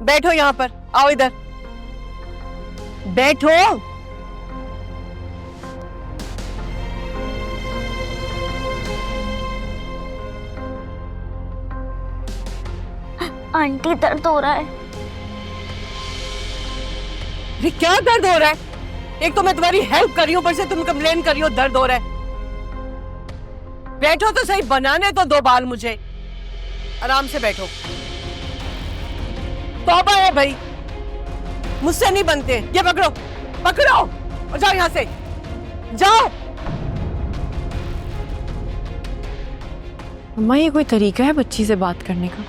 बैठो यहाँ पर, आओ इधर बैठो। आंटी दर्द हो रहा है। ये क्या दर्द हो रहा है? एक तो मैं तुम्हारी हेल्प कर रही हूँ, ऊपर से तुम कंप्लेन कर रही हो दर्द हो रहा है। बैठो तो सही, बनाने तो दो बाल मुझे। आराम से बैठो। तौबा है भाई, मुझसे नहीं बनते। ये पकड़ो पकड़ो और जाओ यहां से, जाओ। अम्मा ये कोई तरीका है बच्ची से बात करने का?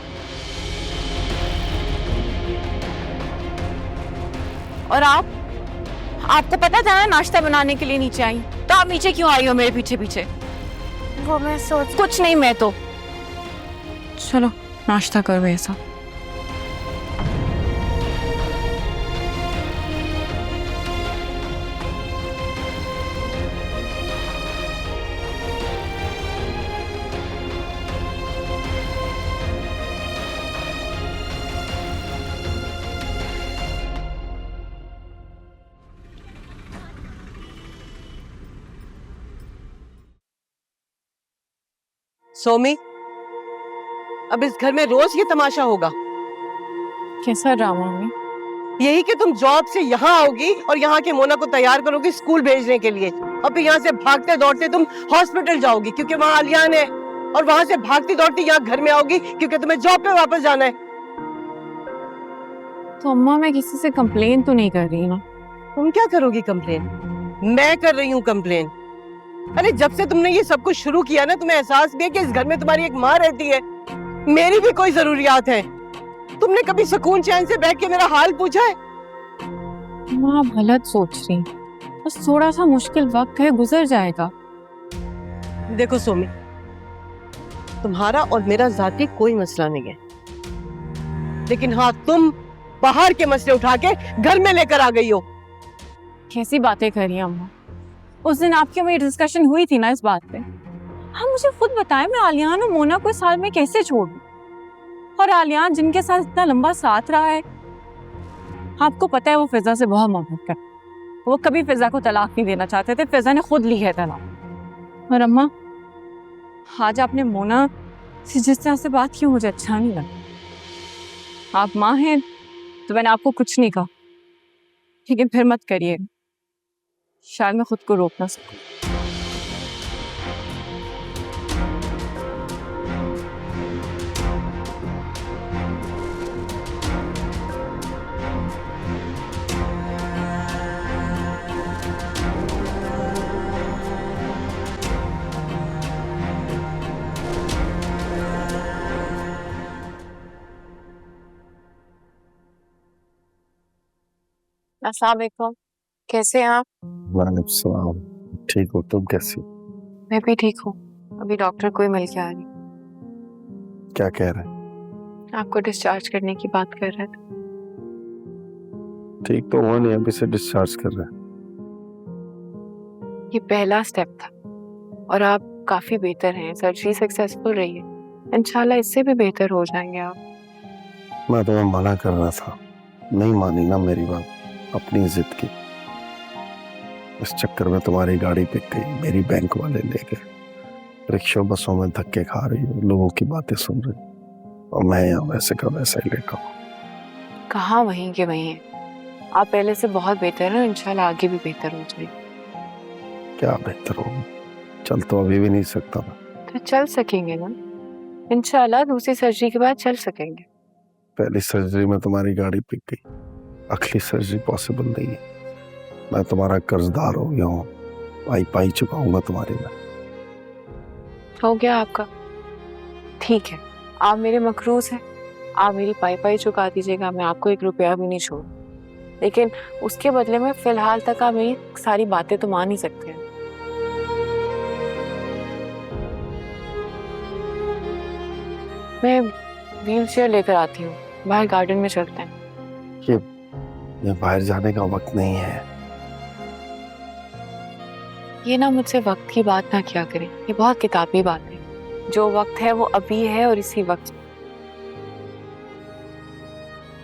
और आपको पता था ना नाश्ता बनाने के लिए नीचे आई, तो आप नीचे क्यों आई हो मेरे पीछे पीछे? वो मैं सोच कुछ नहीं, मैं तो चलो नाश्ता करो ऐसा। सोमी, अब इस घर में रोज ये तमाशा होगा। कैसा ड्रामा मम्मी? यही कि तुम जॉब से यहाँ आओगी और यहाँ के मोना को तैयार करोगी स्कूल भेजने के लिए, और फिर यहाँ से भागते दौड़ते तुम हॉस्पिटल जाओगी क्योंकि वहाँ आलियान है, और वहां से भागती दौड़ती यहाँ घर में आओगी क्योंकि तुम्हें जॉब पे वापस जाना है। तो अम्मा मैं किसी से कंप्लेन तो नहीं कर रही ना? तुम क्या करोगी कंप्लेन? मैं कर रही हूँ कंप्लेन। अरे जब से तुमने ये सब कुछ शुरू किया ना, तुम्हें एहसास भी है कि इस घर में तुम्हारी एक माँ रहती है, मेरी भी कोई जरूरियात है। तुमने कभी सुकून चैन से बैठ के मेरा हाल पूछा है? माँ आप गलत सोच रही, बस थोड़ा सा मुश्किल वक्त है, गुजर जाएगा। देखो सोमी, तुम्हारा और मेरा जाती कोई मसला नहीं है, लेकिन हाँ तुम बाहर के मसले उठा के घर में लेकर आ गई हो। कैसी बातें कर रही हैं अम्मा? उस दिन आपकी मेरी डिस्कशन हुई थी ना इस बात पे। हाँ मुझे खुद बताएं, मैं आलियान और मोना को इस हाल में कैसे छोड़ूं? और आलियान जिनके साथ इतना लंबा साथ रहा है, आपको पता है वो फिजा से बहुत मोहब्बत करता है। वो कभी फिजा को तलाक नहीं देना चाहते थे, फिजा ने खुद ली है तलाक। और अम्मा आज आपने मोना से जिस तरह से बात की मुझे अच्छा नहीं लगा। आप माँ हैं तो मैंने आपको कुछ नहीं कहा, लेकिन फिर मत करिए, शायद मैं खुद को रोक ना सकूं। अस्सलाम वालेकुम, कैसे हैं आप? वालेकुम सलाम। ठीक हो, तुम कैसी? मैं भी ठीक हूँ। अभी डॉक्टर को ही मिल के आ रही। क्या कह रहे हैं? आपको डिस्चार्ज करने की बात कर रहे थे। ठीक तो हो नहीं, अभी से डिस्चार्ज कर रहे हैं। ये पहला स्टेप था और आप काफी बेहतर हैं, सर्जरी सक्सेसफुल रही है, इंशाल्लाह इससे भी बेहतर हो जाएंगे आप। मैं तुम्हें मना कर रहा था, नहीं मानी ना मेरी बात, अपनी जिद की। इस चक्कर में तुम्हारी गाड़ी पिक गई, मेरी बैंक वाले ले गए, रिक्शा बसों में धक्के खा रही हो, लोगों की बातें सुन रही, और मैं यहाँ वैसे का वैसा ही लेटा हूँ। कहाँ वहीं के वहीं हैं, आप पहले से बहुत बेहतर हैं, इंशाल्लाह आगे भी बेहतर हो जाएगी। क्या बेहतर होगा? चल तो अभी भी नहीं सकता मैं। तो चल सकेंगे ना, इंशाल्लाह दूसरी सर्जरी के बाद चल सकेंगे। पहली सर्जरी में तुम्हारी गाड़ी पिक गई, अगली सर्जरी पॉसिबल नहीं है। मैं तुम्हारा कर्जदार हो गया हूँ, पाई पाई चुकाऊंगा तुम्हारी मैं। हो गया आपका, ठीक है, आप मेरे मकरूज हैं, आप मेरी पाई पाई चुका दीजिएगा, मैं आपको 1 रुपया भी नहीं छोड़, लेकिन उसके बदले में फिलहाल तक आप मेरी सारी बातें तो मान ही सकते हैं। मैं व्हील चेयर लेकर आती हूँ, बाहर गार्डन में चलते हैं। ये बाहर जाने का वक्त नहीं है। ये ना मुझसे वक्त की बात ना किया करें, ये बहुत किताबी बात है। जो वक्त है वो अभी है और इसी वक्त।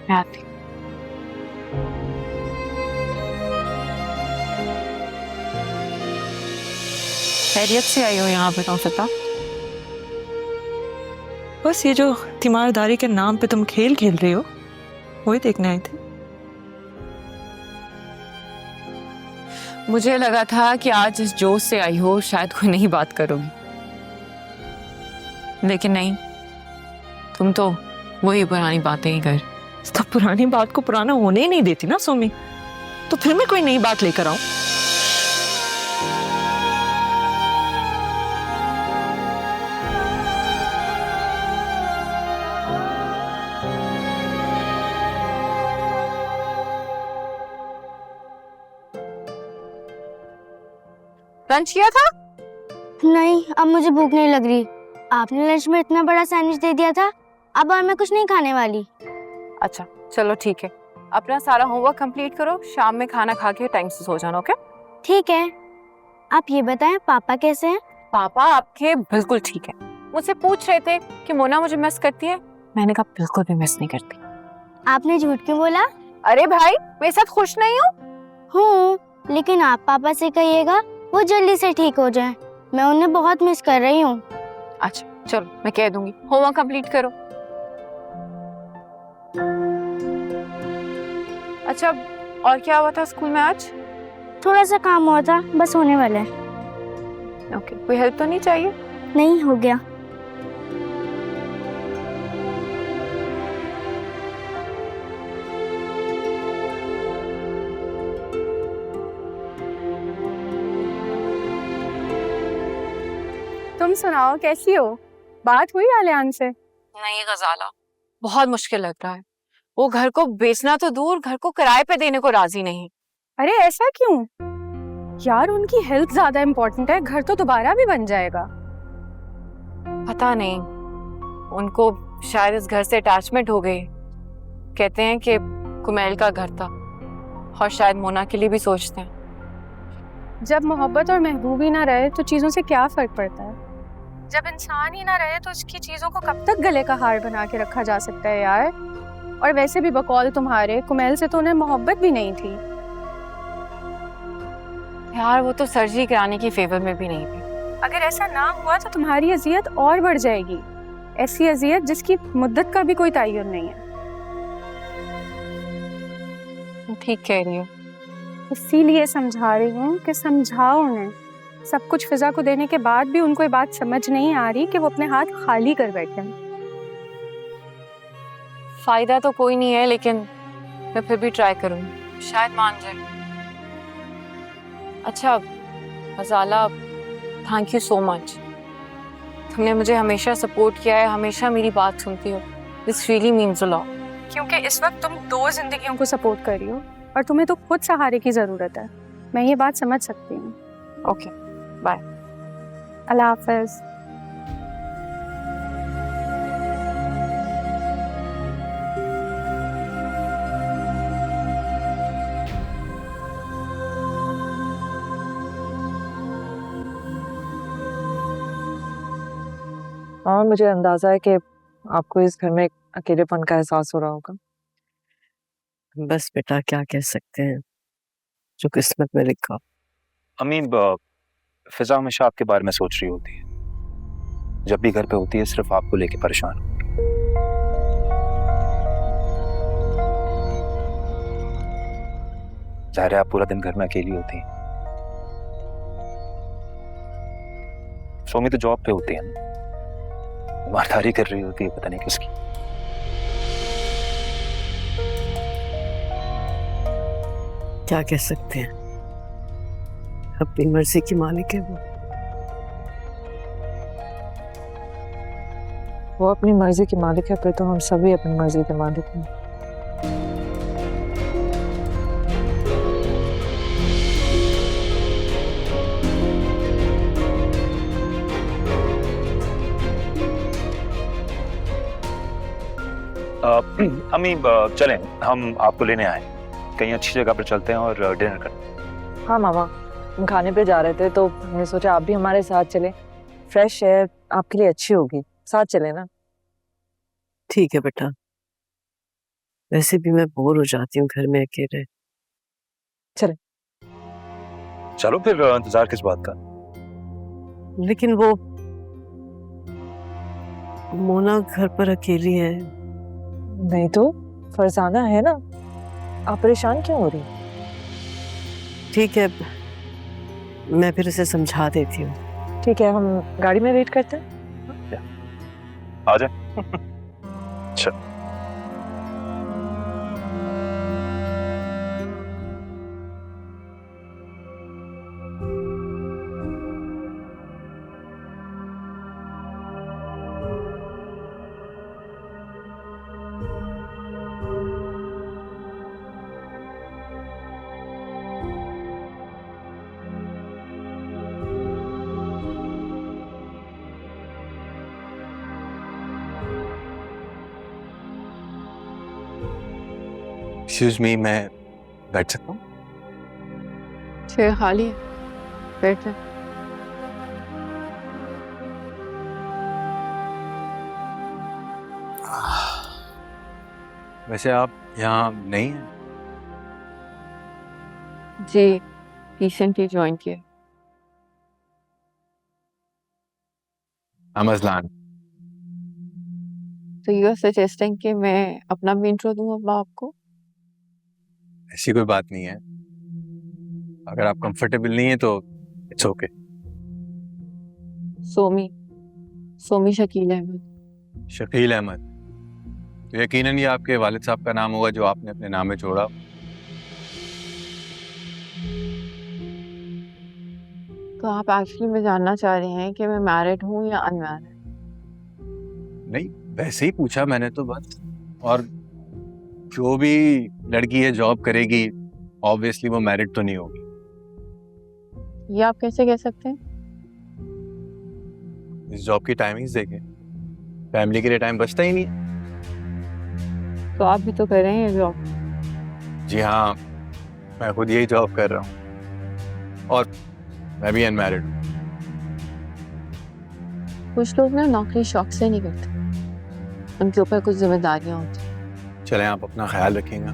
मैं आती। खैरियत से आई हो यहाँ पे तुम फिता? बस ये जो तीमारदारी के नाम पे तुम खेल खेल रही हो वही देखने आए थे। मुझे लगा था कि आज इस जोश से आई हो शायद कोई नई बात करोगी, लेकिन नहीं, तुम तो वही पुरानी बातें ही कर। तो पुरानी बात को पुराना होने ही नहीं देती ना सोमी, तो फिर मैं कोई नई बात लेकर आऊं? लंच किया था? नहीं, अब मुझे भूख नहीं लग रही। आपने लंच में इतना बड़ा सैंडविच दे दिया था, अब और मैं कुछ नहीं खाने वाली। अच्छा चलो ठीक है, अपना सारा होमवर्क कंप्लीट करो, शाम में खाना खा के टाइम से सो जाना। ओके? ठीक है। आप ये बताएं, पापा कैसे हैं? पापा आपके बिल्कुल ठीक है। मुझसे पूछ रहे थे कि मोना मुझे मिस करती है, मैंने कहा बिल्कुल भी मिस नहीं करती। आपने झूठ क्यों बोला? अरे भाई, मेरे साथ खुश नहीं हो? हूँ, लेकिन आप पापा से कहिएगा वो जल्दी से ठीक हो जाए। मैं उन्हें बहुत मिस कर रही हूँ। अच्छा चलो, मैं कह दूंगी, होमवर्क कंप्लीट करो। अच्छा, और क्या हुआ था स्कूल में आज? थोड़ा सा काम हुआ था, बस होने वाला है। ओके, कोई हेल्प तो नहीं चाहिए? नहीं, हो गया। तुम सुनाओ, कैसी हो? बात हुई आलियान से? नहीं गजाला, बहुत मुश्किल लग रहा है। वो घर को बेचना तो दूर, घर को किराए पे देने को राजी नहीं। अरे ऐसा क्यों यार? उनकी हेल्थ ज्यादा इम्पोर्टेंट है, घर तो दोबारा भी बन जाएगा। पता नहीं, उनको शायद इस घर से अटैचमेंट हो गई। कहते हैं कि कुमैल का घर था, और शायद मोना के लिए भी सोचते हैं। जब मोहब्बत और महबूबी ना रहे तो चीजों से क्या फर्क पड़ता है? जब इंसान ही ना रहे तो उसकी चीजों को कब तक गले का हार बना के रखा जा सकता है यार? और वैसे भी बकौल तुम्हारे, कुमैल से तो उन्हें मोहब्बत भी नहीं थी यार। वो तो सर्जरी कराने की फेवर में भी नहीं थी। अगर ऐसा ना हुआ तो तुम्हारी अजियत और बढ़ जाएगी, ऐसी अजियत जिसकी मुद्दत का भी कोई तय्युन नहीं है। ठीक कह रही हो। इसीलिए समझा रही हूँ कि समझाओ उन्हें। सब कुछ फिजा को देने के बाद भी उनको ये बात समझ नहीं आ रही कि वो अपने हाथ खाली कर बैठे हैं। फायदा तो कोई नहीं है, लेकिन मैं फिर भी ट्राई करूंगी, शायद मान जाए। अच्छा गजाला, थैंक यू सो मच। तुमने मुझे हमेशा सपोर्ट किया है, हमेशा मेरी बात सुनती हो। This really means a lot. क्योंकि इस वक्त तुम दो जिंदगियों को सपोर्ट कर रही हो और तुम्हें तो खुद सहारे की जरूरत है। मैं ये बात समझ सकती हूँ। Okay, bye. अल्लाह हाफिज। और मुझे अंदाजा है कि आपको इस घर में अकेलेपन का एहसास हो रहा होगा। बस बेटा, क्या कह सकते हैं, जो किस्मत में लिखा। अम्मी, फिजा हमेशा आपके बारे में सोच रही होती है। जब भी घर पे होती है सिर्फ आपको लेके परेशान होती है। ज़ाहिर है आप पूरा दिन घर में अकेली होती हैं। सोमी तो जॉब पे होती है ना, मारधारी कर रही होती है पता नहीं किसकी। क्या कह सकते हैं, अपनी मर्जी की मालिक है वो अपनी मर्जी की मालिक है, फिर तो हम सभी अपनी मर्जी के मालिक हैं। अम्मी चलें, हम आपको लेने आए, कहीं अच्छी जगह पर चलते हैं और डिनर करते हैं। हाँ मामा, हम खाने पे जा रहे थे तो मैंने सोचा आप भी हमारे साथ चलें, फ्रेश एयर आपके लिए अच्छी होगी, साथ चले ना। ठीक है बेटा। वैसे भी मैं बोर हो जाती हूँ घर में अकेले। चलो फिर इंतजार किस बात का? लेकिन वो मोना घर पर अकेली है। नहीं तो फरजाना है ना, आप परेशान क्यों हो रही? ठीक है, मैं फिर उसे समझा देती हूँ। ठीक है, हम गाड़ी में वेट करते हैं। आ जा। चल। एक्सक्यूज मी, मैं बैठ सकता हूँ? चेयर खाली है, बैठ जा। वैसे आप यहाँ नहीं हैं? जी, रिसेंटली ज्वाइन किया। अमजलान। तो यू आर सजेस्टिंग कि मैं अपना भी इंट्रो दूं अब आपको? ऐसी कोई बात नहीं है, अगर आप कंफर्टेबल नहीं है तो इट्स ओके। सोमी शकील अहमद। शकील अहमद, तो यकीनन ये आपके वालिद साहब का नाम होगा जो आपने अपने नाम में जोड़ा। तो आप एक्चुअली में जानना चाह रहे हैं कि मैं मैरिड हूँ या अनमैरिड? नहीं, वैसे ही पूछा मैंने तो बस। और जो भी लड़की है जॉब करेगी, ऑब्वियसली वो मैरिड तो नहीं होगी। ये आप कैसे कह सकते हैं? इस जॉब की टाइमिंग्स देखें, फैमिली के लिए टाइम बचता ही नहीं। तो आप भी तो कर रहे हैं जॉब। जी हाँ, मैं खुद यही जॉब कर रहा हूँ और मैं भी अनमैरिड हूँ। कुछ लोग ना नौकरी शौक से नहीं करते, उनके ऊपर कुछ जिम्मेदारियां होती हैं। चलें, आप अपना ख्याल रखिएगा,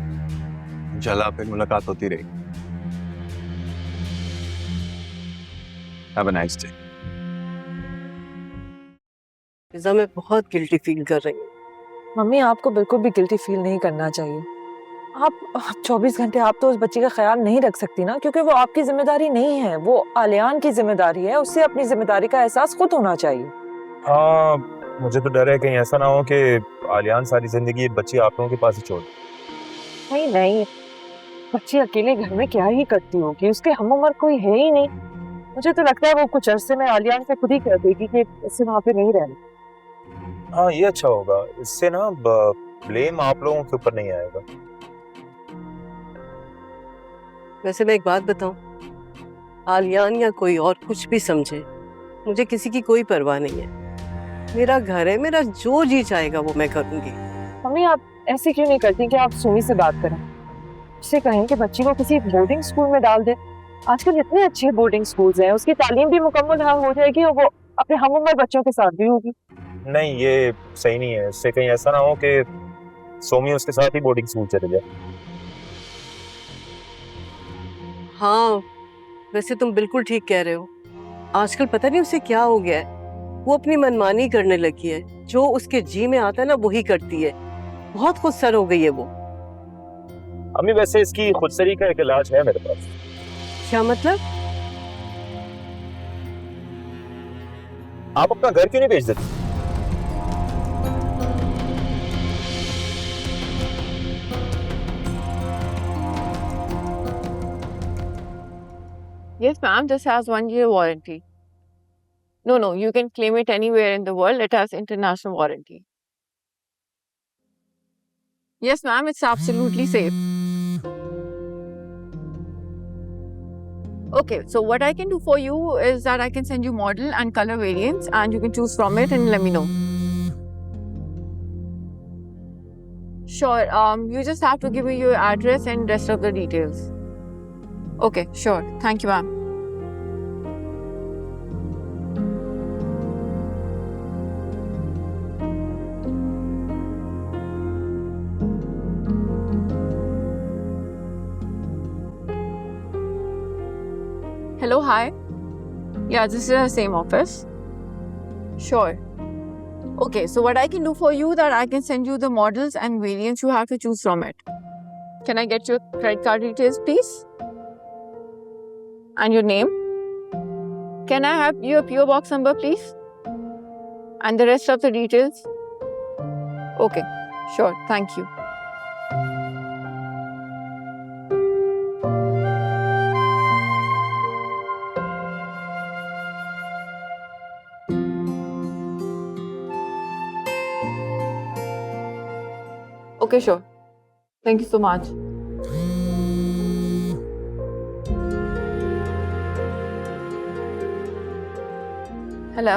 इंशाल्लाह फिर मुलाकात होती रहेगी। Have a nice day. Fiza, मैं बहुत गिल्टी फील कर रही हूँ। मम्मी, आपको बिल्कुल भी गिल्टी फील नहीं करना चाहिए। आप 24 घंटे आप तो उस बच्ची का ख्याल नहीं रख सकती ना, क्योंकि वो आपकी जिम्मेदारी नहीं है, वो आलियान की जिम्मेदारी है। उससे अपनी जिम्मेदारी का एहसास खुद होना चाहिए। हाँ, मुझे तो डर है कहीं ऐसा ना हो कि आलियान सारी जिंदगी ये बच्ची आप लोगों के पास ही छोड़ दे। नहीं नहीं, बच्ची अकेले घर में क्या ही करती होगी, उसके हम उम्र कोई है ही नहीं। मुझे तो लगता है वो कुछ अरसे में आलियान से खुद ही कह देगी कि इससे वहाँ पे नहीं रहना। हाँ, ये अच्छा होगा, इससे ना ब्लेम आप लोगों के ऊपर नहीं आएगा। वैसे मैं एक बात बताऊं, आलियान या कोई और कुछ भी समझे, मुझे किसी की कोई परवाह नहीं है। मेरा घर है, मेरा जो जी चाहेगा वो मैं करूंगी। मम्मी, आप ऐसे क्यों नहीं करती कि आप सुमी से बात करें, उससे कहें कि बच्ची को किसी बोर्डिंग स्कूल में डाल दे। आजकल इतने अच्छे बोर्डिंग स्कूल्स हैं, उसकी तालीम भी मुकम्मल हो जाएगी और वो अपने हम उम्र बच्चों के साथ भी होगी। नहीं, ये सही नहीं है, इससे कहीं ऐसा ना हो कि सोमी उसके साथ ही बोर्डिंग स्कूल चले जाए। हाँ, वैसे तुम बिल्कुल ठीक कह रहे हो। आजकल पता नहीं उसे क्या हो गया है, वो अपनी मनमानी करने लगी है। जो उसके जी में आता है ना वही करती है। बहुत खुदसर हो गई है वो। अम्मी, वैसे इसकी खुदसरी का एक इलाज है मेरे पास। क्या मतलब? आप अपना घर क्यों नहीं बेच देते? Yes, ma'am, this has 1 year warranty. No, you can claim it anywhere in the world. It has international warranty. Yes, ma'am, it's absolutely safe. Okay, so what I can do for you is that I can send you model and color variants and you can choose from it and let me know. Sure, you just have to give me your address and rest of the details. Okay, sure. Thank you, ma'am. Hello, hi. Yeah, this is the same office. Sure. Okay, so what I can do for you that I can send you the models and variants you have to choose from it. Can I get your credit card details, please? And your name? Can I have your PO box number, please? And the rest of the details? Okay, sure, thank you. Okay, sure. Thank you so much. Hello,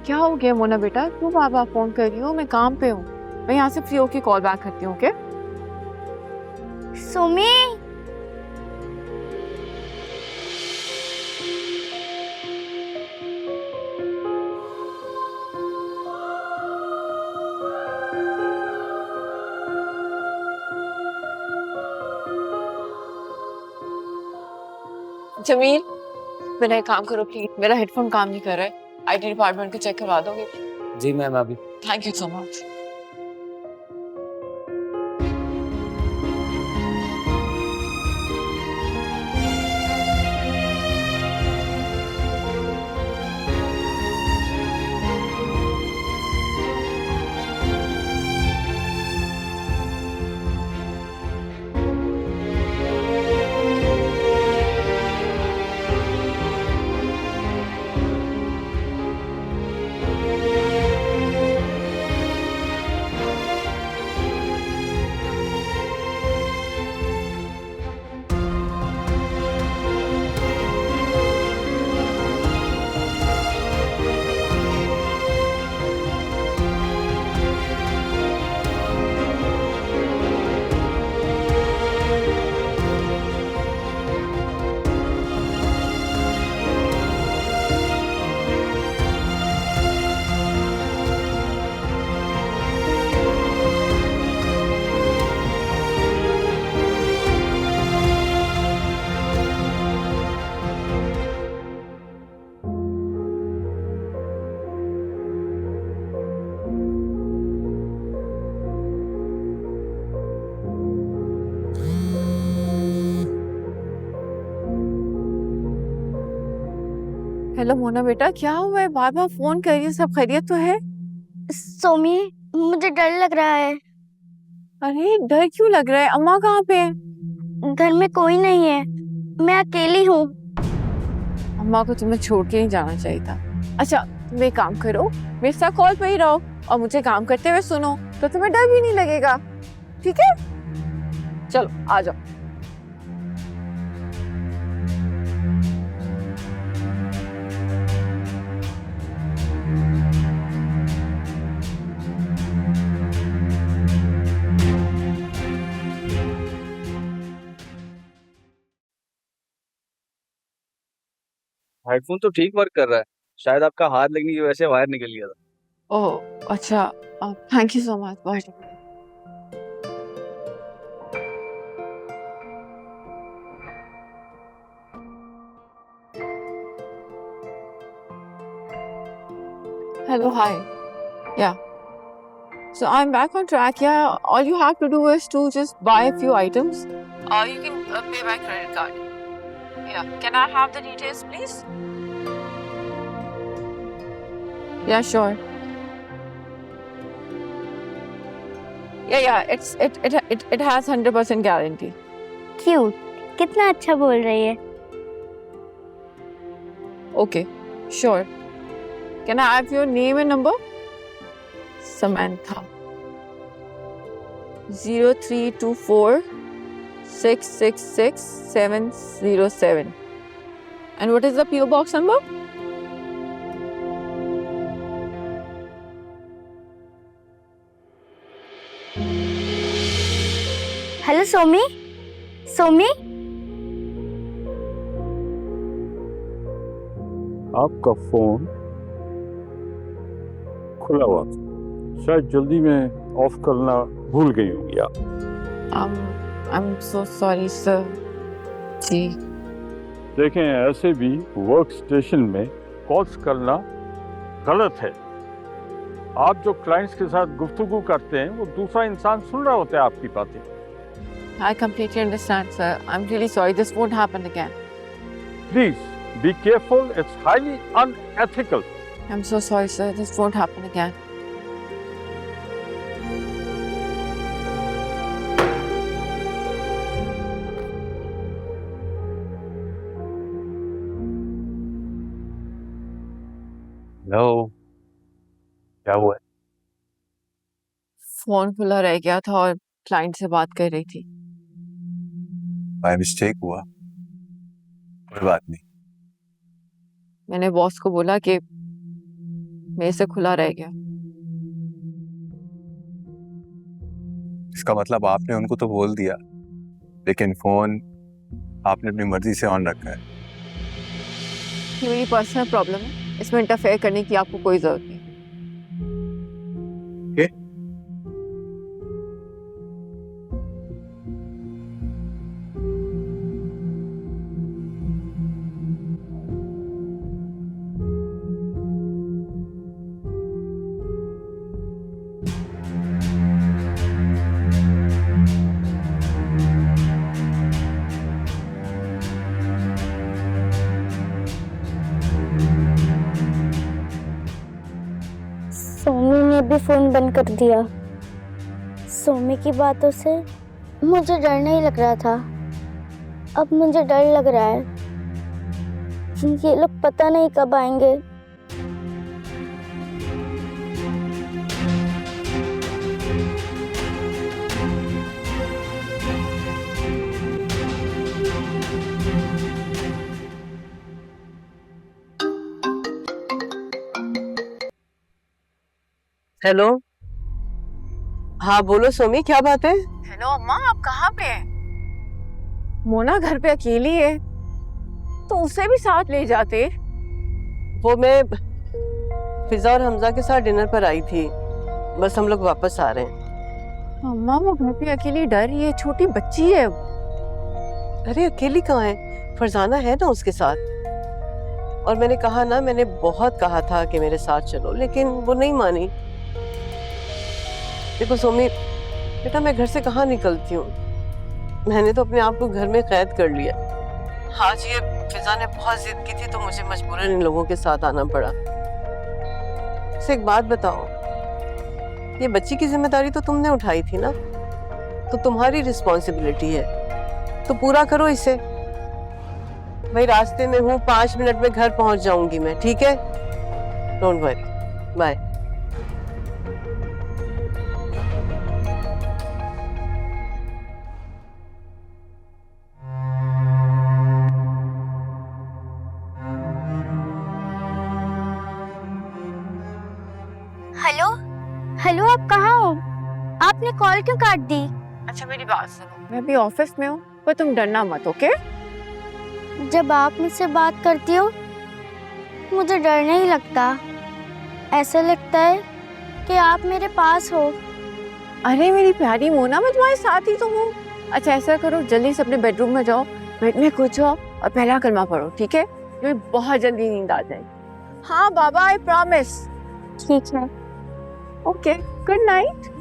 क्या हो गया मोना बेटा? क्यों बार बार phone कर रही हो? मैं काम पे हूँ. मैं यहाँ से फ्री होके कॉल बैक करती हूँ, ओके? सुमी, जमील, मेरा एक काम करो प्लीज. मेरा हेडफोन काम नहीं कर रहा है. आईटी डिपार्टमेंट को चेक करवा दोगे? जी मैम अभी. Thank you so much. Hello Mona बेटा, क्या हुआ है? बार बार फोन कर रही है. सब खैरियत तो है? सोमी, मुझे डर लग रहा है. अरे डर क्यों लग रहा है? अम्मा कहाँ पे है? घर में कोई नहीं है, मैं अकेली हूँ. अम्मा को तुम्हें छोड़ के नहीं जाना चाहिए था. अच्छा, तुम एक काम करो, मेरे साथ कॉल पे ही रहो और मुझे काम करते हुए सुनो, तो तुम्हें डर भी नहीं लगेगा. ठीक है? चलो आ जाओ. हेडफोन तो ठीक वर्क कर रहा है. शायद आपका हाथ लगने की वजह से वायर निकल गया था. ओह अच्छा, थैंक यू सो मच. बहुत Hello, hi. Yeah. So I'm back on track. Yeah, all you have to do is to just buy a few items. Or you can pay by credit card. Yeah. Can I have the details, please? Yeah, sure. Yeah. It has 100% guarantee. Cute, कितना अच्छा बोल रही है. Okay, sure. Can I have your name and number? Samantha. 0324 666 707. And what is the PO box number? Hello Somi, Somi, आपका phone खुला हुआ था. शायद जल्दी में ऑफ करना भूल गई होंगी आप. I'm so sorry, sir. जी. देखें, ऐसे भी वर्क स्टेशन में कॉल्स करना गलत है। आप जो क्लाइंट्स के साथ गुफ्तगू करते हैं वो दूसरा इंसान सुन रहा होता है आपकी बातें। I completely understand, sir. I'm really sorry. This won't happen again. Please be careful. It's highly unethical. I'm so sorry, sir. This won't happen again. Hello, क्या हुआ? फोन खुला रह गया था और क्लाइंट से बात कर रही थी। बाय मिस्टेक हुआ, कोई बात नहीं। मैंने बॉस को बोला कि मेरे से खुला रह गया। इसका मतलब आपने उनको तो बोल दिया, लेकिन फोन आपने अपनी मर्जी से ऑन रखा है। ये मेरी पर्सनल प्रॉब्लम है, इसमें इंटरफेयर करने की आपको कोई जरूरत नहीं। सोमी ने भी फोन बंद कर दिया। सोमी की बातों से मुझे डर नहीं लग रहा था, अब मुझे डर लग रहा है कि ये लोग पता नहीं कब आएंगे। हेलो, हाँ बोलो सोमी, क्या बात है? हेलो अम्मा, आप कहाँ पे हैं? मोना घर पे अकेली है, तो उसे भी साथ ले जाते। वो मैं फिजा और हमजा के साथ डिनर पर आई थी, बस हम लोग वापस आ रहे हैं। अम्मा वो घर पे अकेली डर रही है, छोटी बच्ची है। अरे अकेली कहाँ है, फरजाना है ना उसके साथ। और मैंने कहा ना, मैंने बहुत कहा था कि मेरे साथ चलो, लेकिन वो नहीं मानी। देखो सोमी बेटा, मैं घर से कहाँ निकलती हूँ, मैंने तो अपने आप को घर में कैद कर लिया। आज ये फिजा ने बहुत जिद की थी तो मुझे मजबूरन इन लोगों के साथ आना पड़ा। से एक बात बताओ, ये बच्ची की जिम्मेदारी तो तुमने उठाई थी ना, तो तुम्हारी रिस्पॉन्सिबिलिटी है, तो पूरा करो इसे। भाई रास्ते में हूँ, 5 मिनट में घर पहुंच जाऊंगी मैं, ठीक है? Don't worry, bye. Hello hello, आप कहाँ हो? आपने कॉल क्यों काट दी? अच्छा मेरी बात सुनो, मैं भी ऑफिस में हूँ, पर तुम डरना मत, ओके? जब आप मुझसे बात करती हो मुझे डर नहीं लगता, ऐसा लगता है कि आप मेरे पास हो। अरे मेरी प्यारी मोना, मैं तुम्हारे साथ ही तो हूँ। अच्छा ऐसा करो, जल्दी से अपने बेडरूम में जाओ, बेड में कूद जाओ और पहला कलमा पढ़ो, ठीक है? तुम्हें बहुत जल्दी नींद आ जाएगी। हाँ बाबा, आई प्रॉमिस। ठीक है। Okay, good night.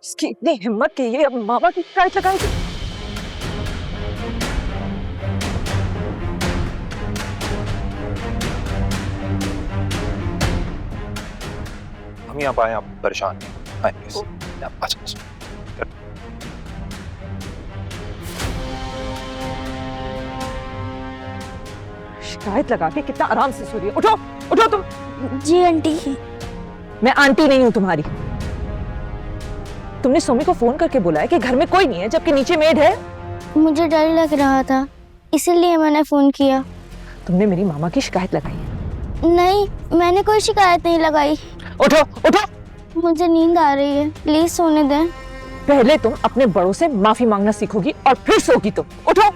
इसकी इतनी हिम्मत कि ये अब मामा की शिकायत लगाएगी। हम यहाँ आए, आप परेशान आए प्लीज। अच्छा शिकायत लगा के कितना आराम से सो रही है। उठो उठो तुम। जी आंटी। मैं आंटी नहीं हूँ तुम्हारी। तुमने सोमी को फोन करके बुलाया कि घर में कोई नहीं है जबकि नीचे मेड है? मुझे डर लग रहा था, इसीलिए मैंने फोन किया। तुमने मेरी मामा की शिकायत लगाई है? नहीं, मैंने कोई शिकायत नहीं लगाई। उठो उठो, मुझे नींद आ रही है, प्लीज सोने दें। पहले तुम अपने बड़ों से माफी मांगना सीखोगी और फिर सोगी तुम। उठो।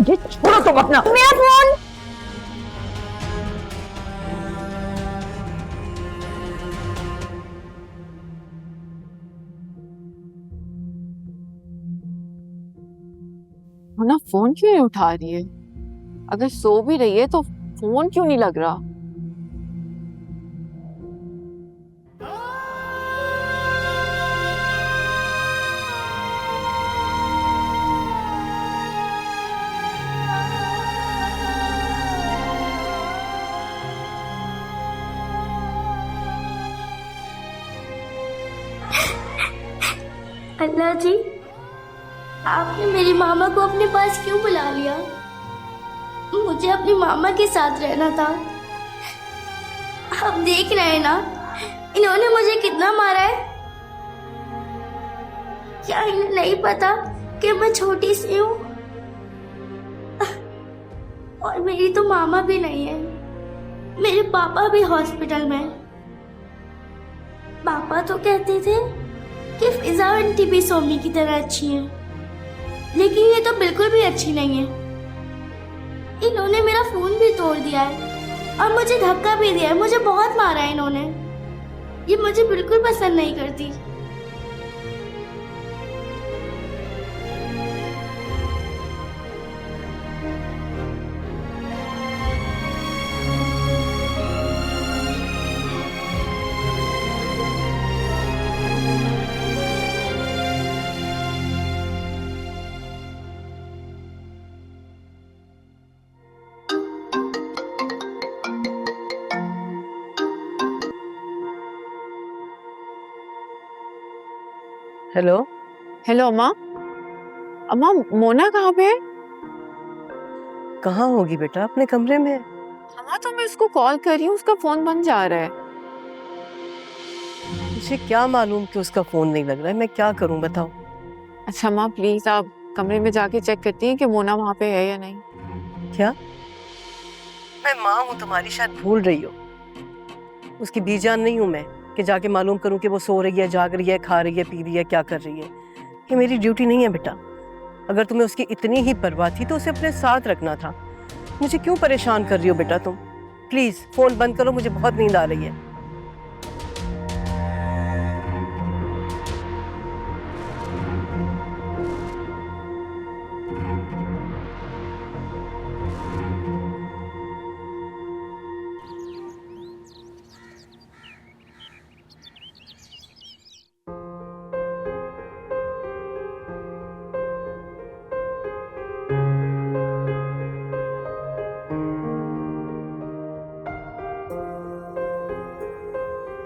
ये छोड़ो तुम अपना। मेरा फोन। मोना फोन क्यों नहीं उठा रही है? अगर सो भी रही है तो फोन क्यों नहीं लग रहा? अल्लाह जी, आपने मेरी मामा को अपने पास क्यों बुला लिया? मुझे अपनी मामा के साथ रहना था। आप देख रहे हैं ना, इन्होंने मुझे कितना मारा है। क्या इन्हें नहीं पता कि मैं छोटी सी हूँ? और मेरी तो मामा भी नहीं है, मेरे पापा भी हॉस्पिटल में। पापा तो कहते थे कि फिजा आंटी भी सोमी की तरह अच्छी है, लेकिन ये तो बिल्कुल भी अच्छी नहीं है। इन्होंने मेरा फोन भी तोड़ दिया है और मुझे धक्का भी दिया है। मुझे बहुत मारा है इन्होंने। ये मुझे बिल्कुल पसंद नहीं करती। हेलो हेलो अम्मा। अम्मा मोना कहाँ पे है? कहाँ होगी बेटा? अपने कमरे में है। अम्मा तो मैं उसको कॉल कर रही हूँ, उसका फोन बंद जा रहा है। मुझे क्या मालूम कि उसका फोन नहीं लग रहा है? मैं क्या करूं बताओ। अच्छा अम्मा प्लीज आप कमरे में जाके चेक करती हैं कि मोना वहाँ पे है या नहीं। क्या? मैं माँ हूँ तुम्हारी, शायद भूल रही हो। उसकी बीजान नहीं हूँ मैं कि जाके मालूम करूं कि वो सो रही है, जाग रही है, खा रही है, पी रही है, क्या कर रही है। ये मेरी ड्यूटी नहीं है बेटा। अगर तुम्हें उसकी इतनी ही परवाह थी तो उसे अपने साथ रखना था। मुझे क्यों परेशान कर रही हो बेटा तुम? प्लीज फोन बंद करो, मुझे बहुत नींद आ रही है।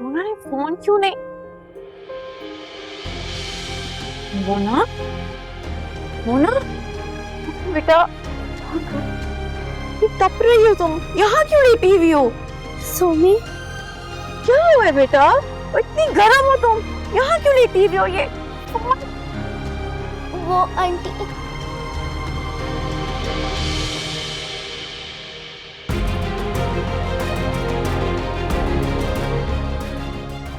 मोना ने फोन क्यों नहीं? मोना मोना बेटा तप रही हो तुम? यहाँ क्यों लेटी हुई हो? सोमी, क्या हुआ है बेटा? इतनी गर्म हो तुम, यहाँ क्यों लेटी हुई हो? ये वो आंटी।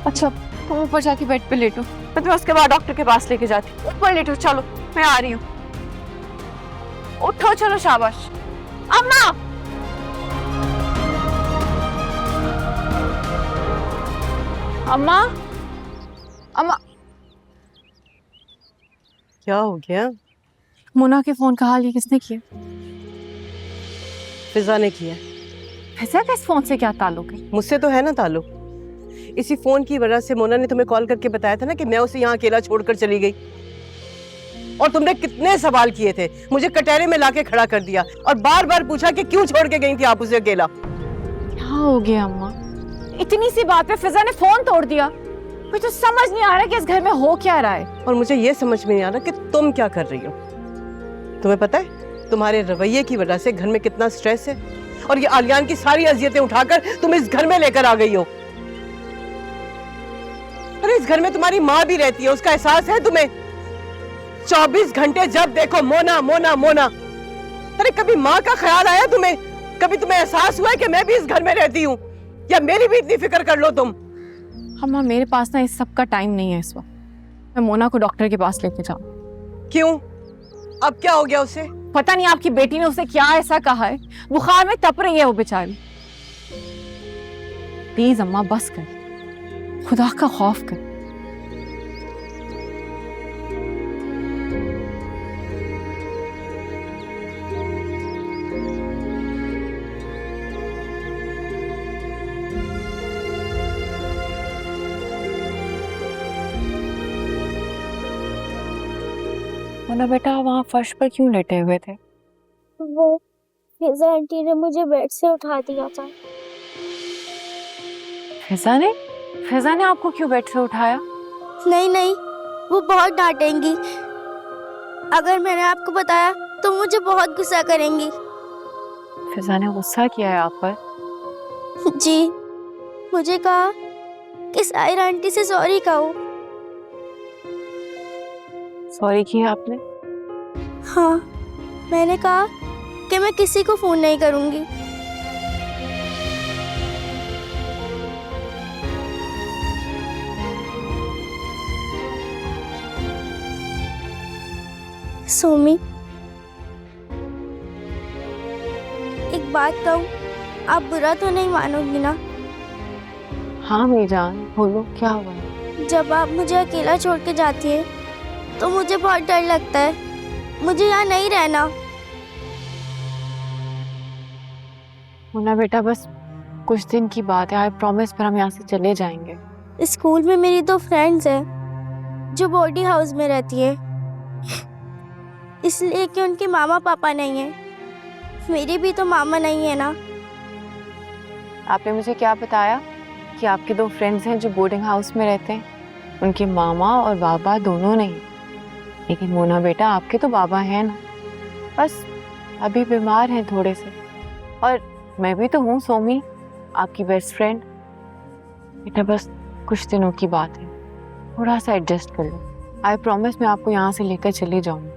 अच्छा तुम ऊपर जाके बेड पे लेटो, मैं तुम्हें उसके बाद डॉक्टर के पास लेके जाती हूँ। ऊपर लेटो, चलो मैं आ रही हूँ। उठो चलो, शाबाश। अम्मा अम्मा अम्मा। क्या हो गया? मोना के फोन का हाल ये किसने किया? फिजा ने किया। फिजा का इस फोन से क्या ताल्लुक है? मुझसे तो है ना ताल्लुक। इसी फोन की वजह से मोना ने तुम्हें कॉल करके बताया था ना कि मैं उसे यहाँ अकेला छोड़कर चली गई। और तुमने कितने सवाल किए थे, मुझे कटहरे में लाके खड़ा कर दिया और बार बार पूछा कि क्यों छोड़ के गई थी आप उसे अकेला। क्या हो गया अम्मा? इतनी सी बात पे फिजा ने फोन तोड़ दिया। मुझे तो समझ नहीं आ रहा कि इस घर में हो क्या रहा है। और मुझे ये समझ में नहीं आ रहा कि तुम क्या कर रही हो। तुम्हें पता है तुम्हारे रवैये की वजह से घर में कितना स्ट्रेस है, और ये आलियान की सारी अजियतें उठाकर तुम इस घर में लेकर आ गई हो। अरे इस घर में तुम्हारी माँ भी रहती है, उसका एहसास है तुम्हें? 24 घंटे जब देखो मोना मोना मोना। अरे कभी माँ का ख्याल आया तुम्हें? कभी तुम्हें एहसास हुआ है कि मैं भी इस घर में रहती हूँ? या मेरी भी इतनी फिक्र कर लो तुम? अम्मा मेरे पास ना इस सब का टाइम नहीं है इस वक्त। मैं मोना को डॉक्टर के पास लेके जाऊँ। क्यों? अब क्या हो गया उसे? पता नहीं आपकी बेटी ने उसे क्या ऐसा कहा है, बुखार में तप रही है वो बेचारी। प्लीज अम्मा बस कर, खुदा का खौफ कर। मोना बेटा वहाँ फर्श पर क्यों लेटे हुए थे? वो फिजा आंटी ने मुझे बेड से उठा दिया था। फिजा ने आपको क्यों बेड से उठाया? नहीं नहीं, वो बहुत डांटेंगी। अगर मैंने आपको बताया तो मुझे बहुत गुस्सा करेंगी। फिजा ने गुस्सा किया है आप पर? जी, मुझे कहा कि साहिरा आंटी से सॉरी कहो। सॉरी किया आपने? हाँ, मैंने कहा कि मैं किसी को फोन नहीं करूंगी। सोमी, एक बात कहूँ, आप बुरा तो नहीं मानोगी ना? हाँ मेरी जान, बोलो क्या हुआ? जब आप मुझे अकेला छोड़ के जाती है तो मुझे बहुत डर लगता है। मुझे यहाँ नहीं रहना। मोना बेटा बस कुछ दिन की बात है, आई प्रॉमिस, पर हम यहाँ से चले जाएंगे। स्कूल में मेरी 2 फ्रेंड्स हैं जो बोर्डिंग हाउस में रहती है, इसलिए कि उनके मामा पापा नहीं है। मेरी भी तो मामा नहीं है ना। आपने मुझे क्या बताया कि आपके 2 फ्रेंड्स हैं जो बोर्डिंग हाउस में रहते हैं? उनके मामा और बाबा दोनों नहीं, लेकिन मोना बेटा आपके तो बाबा हैं ना, बस अभी बीमार हैं थोड़े से। और मैं भी तो हूँ सोमी, आपकी बेस्ट फ्रेंड। बेटा बस कुछ दिनों की बात है, थोड़ा सा एडजस्ट कर लो। आई प्रॉमिस मैं आपको यहाँ से लेकर चली जाऊंगी।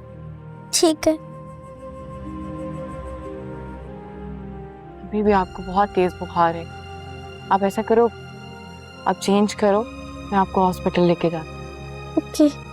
ठीक है। अभी भी आपको बहुत तेज बुखार है। आप ऐसा करो, आप चेंज करो, मैं आपको हॉस्पिटल लेके जाती हूँ। ओके।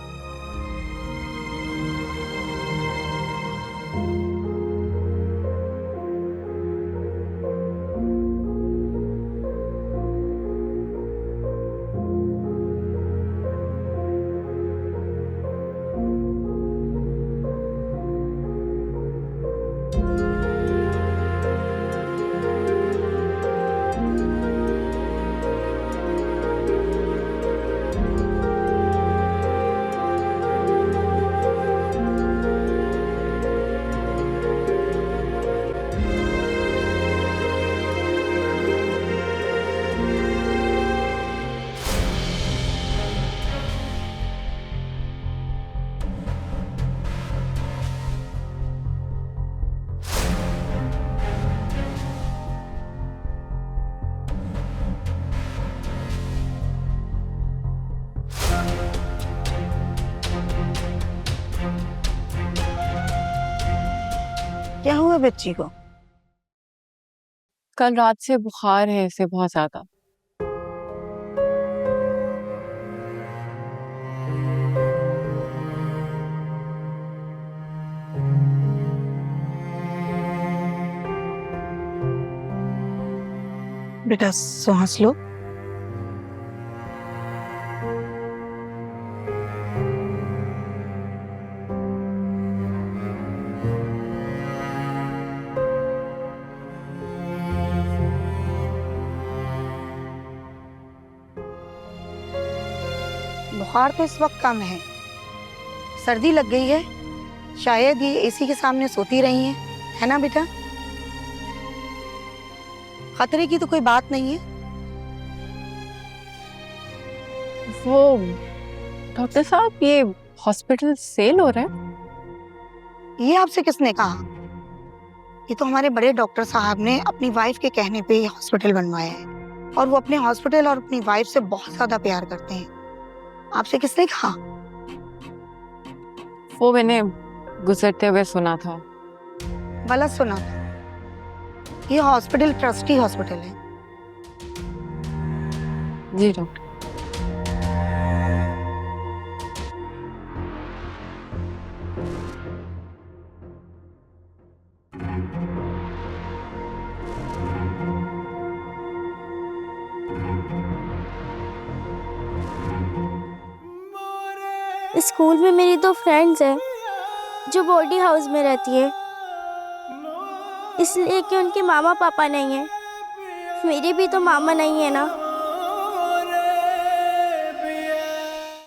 क्या हुआ बच्ची को? कल रात से बुखार है इसे बहुत ज्यादा। बेटा सांस लो। बुखार तो इस वक्त कम है, सर्दी लग गई है, शायद ये एसी के सामने सोती रही हैं, है ना बेटा? खतरे की तो कोई बात नहीं है। वो डॉक्टर साहब, ये हॉस्पिटल सेल हो रहा है? ये आपसे किसने कहा? ये तो हमारे बड़े डॉक्टर साहब ने अपनी वाइफ के कहने पे ये हॉस्पिटल बनवाया है, और वो अपने हॉस्पिटल और अपनी वाइफ से बहुत ज्यादा प्यार करते हैं। आपसे किसने कहा? वो मैंने गुजरते हुए सुना था। गलत सुना। ये हॉस्पिटल ट्रस्टी हॉस्पिटल है। जी डॉक्टर। स्कूल में मेरी 2 फ्रेंड्स हैं जो बोर्डिंग हाउस में रहती है, इसलिए कि उनके मामा पापा नहीं है। मेरे भी तो मामा नहीं है ना।